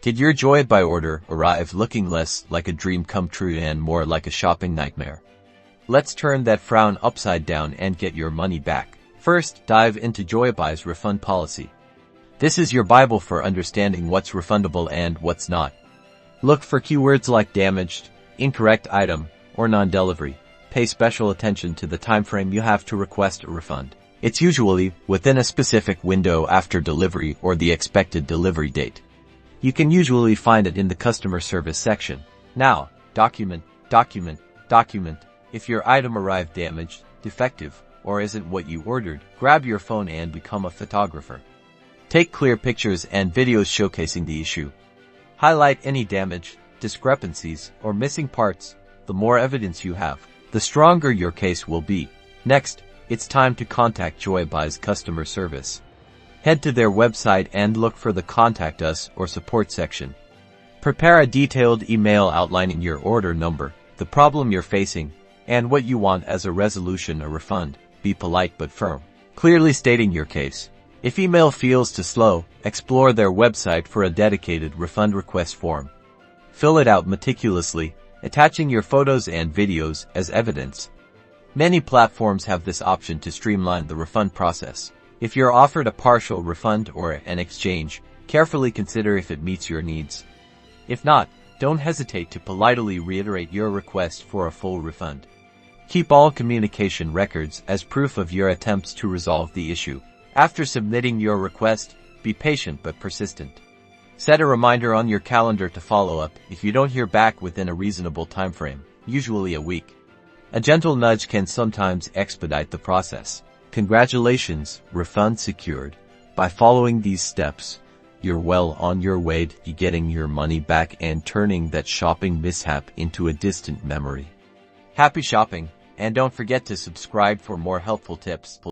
Did your Joyabuy order arrive looking less like a dream come true and more like a shopping nightmare? Let's turn that frown upside down and get your money back. First, dive into Joyabuy's refund policy. This is your Bible for understanding what's refundable and what's not. Look for keywords like damaged, incorrect item, or non-delivery. Pay special attention to the time frame you have to request a refund. It's usually within a specific window after delivery or the expected delivery date. You can usually find it in the customer service section. Now, document. If your item arrived damaged, defective, or isn't what you ordered, grab your phone and become a photographer. Take clear pictures and videos showcasing the issue. Highlight any damage, discrepancies, or missing parts. The more evidence you have, the stronger your case will be. Next, it's time to contact Joyabuy's customer service. Head to their website and look for the Contact Us or Support section. Prepare a detailed email outlining your order number, the problem you're facing, and what you want as a resolution or refund. Be polite but firm, clearly stating your case. If email feels too slow, explore their website for a dedicated refund request form. Fill it out meticulously, attaching your photos and videos as evidence. Many platforms have this option to streamline the refund process. If you're offered a partial refund or an exchange, carefully consider if it meets your needs. If not, don't hesitate to politely reiterate your request for a full refund. Keep all communication records as proof of your attempts to resolve the issue. After submitting your request, be patient but persistent. Set a reminder on your calendar to follow up if you don't hear back within a reasonable time frame, usually a week. A gentle nudge can sometimes expedite the process. Congratulations, refund secured. By following these steps, you're well on your way to getting your money back and turning that shopping mishap into a distant memory. Happy shopping, and don't forget to subscribe for more helpful tips.